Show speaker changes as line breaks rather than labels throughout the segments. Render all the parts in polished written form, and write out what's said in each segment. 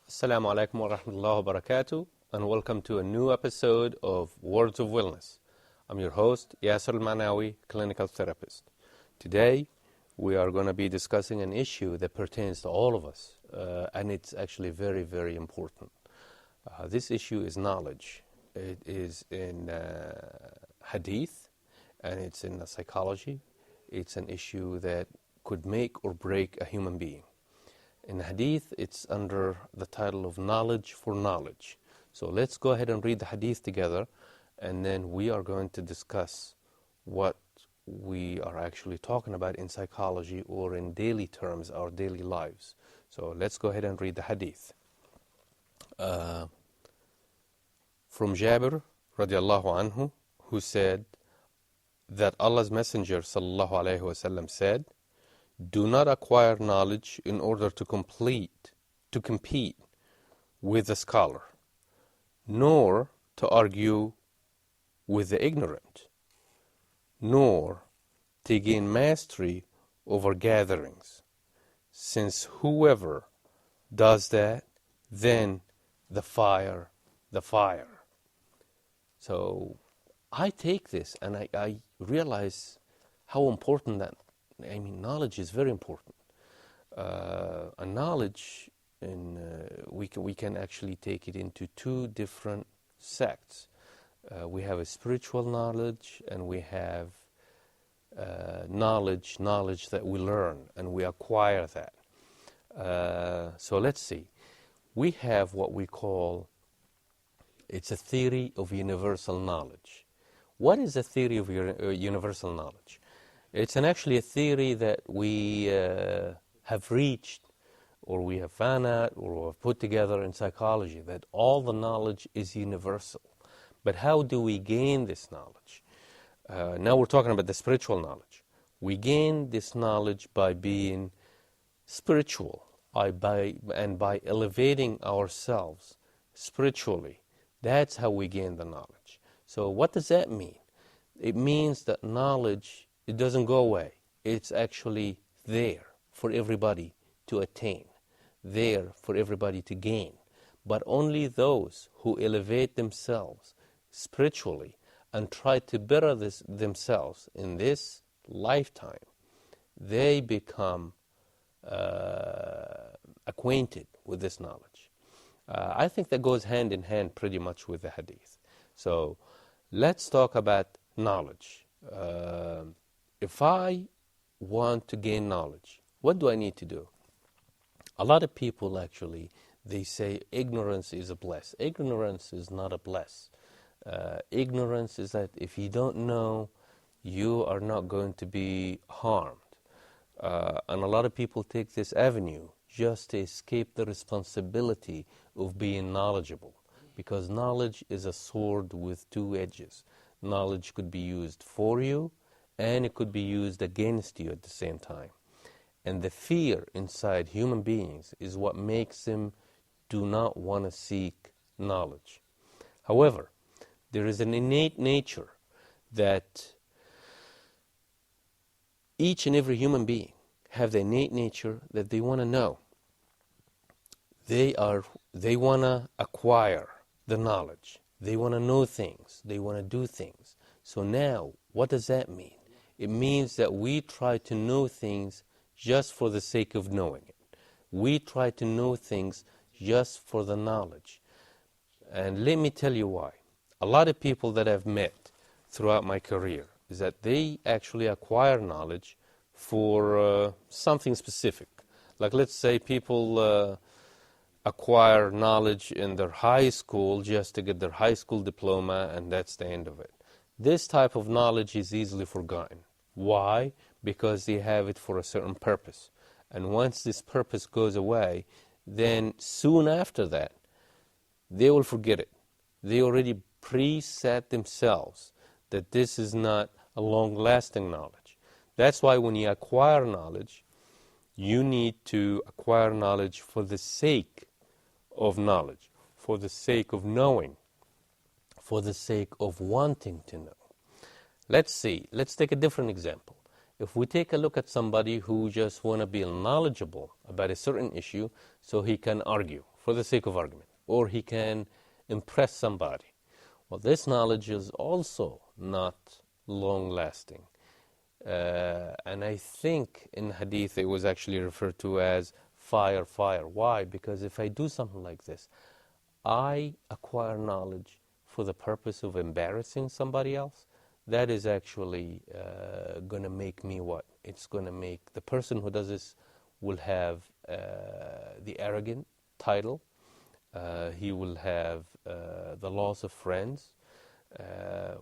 Assalamu alaikum wa rahmatullahi wa barakatuh, and welcome to a new episode of Words of Wellness. I'm your host, Yassir Al-Manawi, clinical therapist. Today, we are going to be discussing an issue that pertains to all of us, and it's actually very, very important. This issue is knowledge. It is in hadith, and it's in psychology. It's an issue that could make or break a human being. In hadith, it's under the title of knowledge for knowledge. So let's go ahead and read the hadith together, and then we are going to discuss what we are actually talking about in psychology or in daily terms, our daily lives. So let's go ahead and read the hadith. From Jabir radiallahu anhu, who said that Allah's Messenger sallallahu alayhi wasallam said, "Do not acquire knowledge in order to compete with the scholar, nor to argue with the ignorant, nor to gain mastery over gatherings, since whoever does that, then the fire. So I take this and I realize how important that. Knowledge is very important. And knowledge, we can actually take it into two different sects. We have a spiritual knowledge, and we have knowledge that we learn, and we acquire that. So let's see. We have what we call, it's a theory of universal knowledge. What is a theory of universal knowledge? It's actually a theory that we have reached, or we have found out, or have put together in psychology, that all the knowledge is universal. But how do we gain this knowledge? Now we're talking about the spiritual knowledge. We gain this knowledge by being spiritual, by elevating ourselves spiritually. That's how we gain the knowledge. So what does that mean? It means that knowledge, it doesn't go away. It's actually there for everybody to attain, there for everybody to gain. But only those who elevate themselves spiritually and try to better themselves in this lifetime, they become acquainted with this knowledge. I think that goes hand in hand pretty much with the hadith. So let's talk about knowledge. If I want to gain knowledge, what do I need to do? A lot of people actually, they say ignorance is a bliss. Ignorance is not a bliss. Ignorance is that if you don't know, you are not going to be harmed. And a lot of people take this avenue just to escape the responsibility of being knowledgeable. Because knowledge is a sword with two edges. Knowledge could be used for you, and it could be used against you at the same time. And the fear inside human beings is what makes them do not want to seek knowledge. However, there is an innate nature that each and every human being have the innate nature that they want to know. They want to acquire the knowledge. They want to know things. They want to do things. So now, what does that mean? It means that we try to know things just for the sake of knowing it. We try to know things just for the knowledge. And let me tell you why. A lot of people that I've met throughout my career is that they actually acquire knowledge for something specific. Like let's say people acquire knowledge in their high school just to get their high school diploma, and that's the end of it. This type of knowledge is easily forgotten. Why? Because they have it for a certain purpose. And once this purpose goes away, then soon after that, they will forget it. They already preset themselves that this is not a long-lasting knowledge. That's why when you acquire knowledge, you need to acquire knowledge for the sake of knowledge, for the sake of knowing, for the sake of wanting to know. Let's take a different example. If we take a look at somebody who just want to be knowledgeable about a certain issue so he can argue, for the sake of argument, or he can impress somebody. Well, this knowledge is also not long-lasting. And I think in hadith it was actually referred to as fire, fire. Why? Because if I do something like this, I acquire knowledge for the purpose of embarrassing somebody else. That is actually going to make me what? It's going to make the person who does this will have the arrogant title. He will have the loss of friends.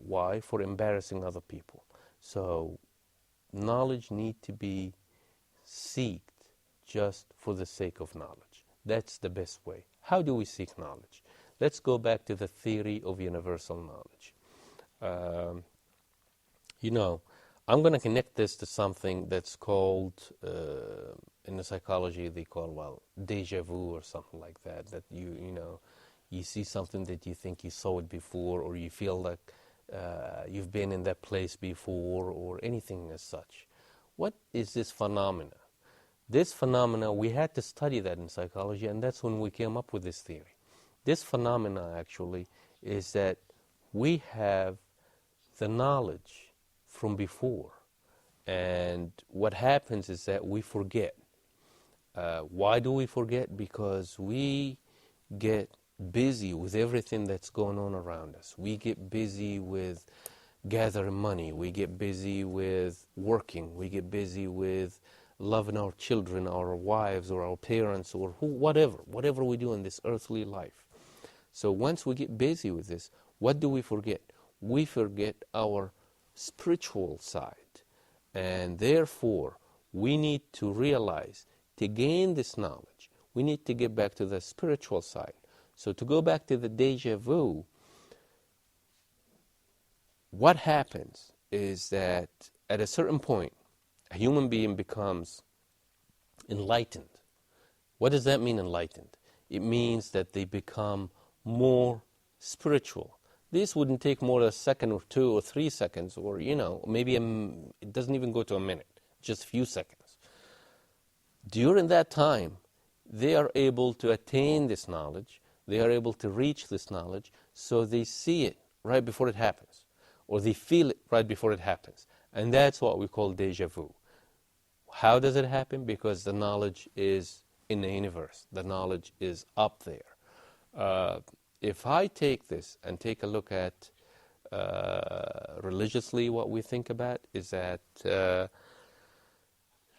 Why? For embarrassing other people. So knowledge need to be sought just for the sake of knowledge. That's the best way. How do we seek knowledge? Let's go back to the theory of universal knowledge. I'm going to connect this to something that's called, in the psychology, they call, deja vu or something like that. That you see something that you think you saw it before, or you feel like you've been in that place before, or anything as such. What is this phenomena? This phenomena, we had to study that in psychology, and that's when we came up with this theory. This phenomena actually is that we have the knowledge from before, and what happens is that we forget. Why do we forget? Because we get busy with everything that's going on around us. We get busy with gathering money. We get busy with working. We get busy with loving our children, our wives, or our parents, or whatever we do in this earthly life. So once we get busy with this, what do we forget? We forget our spiritual side. And therefore, we need to realize, to gain this knowledge, we need to get back to the spiritual side. So to go back to the deja vu, what happens is that at a certain point, a human being becomes enlightened. What does that mean, enlightened? It means that they become more spiritual. This wouldn't take more than a second or 2 or 3 seconds, or maybe it doesn't even go to a minute, just a few seconds. During that time, they are able to attain this knowledge, they are able to reach this knowledge, so they see it right before it happens, or they feel it right before it happens. And that's what we call deja vu. How does it happen? Because the knowledge is in the universe. The knowledge is up there. If I take this and take a look at religiously, what we think about is that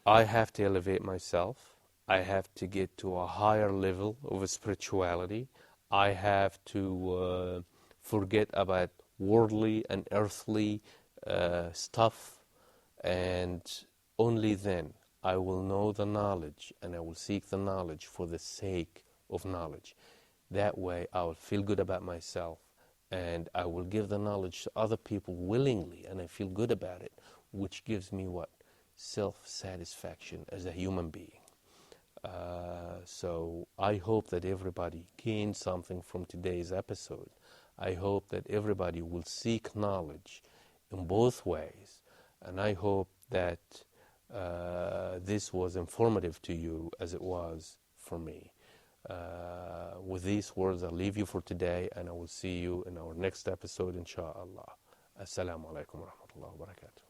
I have to elevate myself. I have to get to a higher level of spirituality. I have to forget about worldly and earthly stuff, and only then I will know the knowledge, and I will seek the knowledge for the sake of knowledge. That way I will feel good about myself, and I will give the knowledge to other people willingly, and I feel good about it, which gives me what? Self-satisfaction as a human being. So I hope that everybody gained something from today's episode. I hope that everybody will seek knowledge in both ways, and I hope that this was informative to you as it was for me. With these words, I'll leave you for today, and I will see you in our next episode, inshallah. Assalamu alaikum wa rahmatullahi wa barakatuh.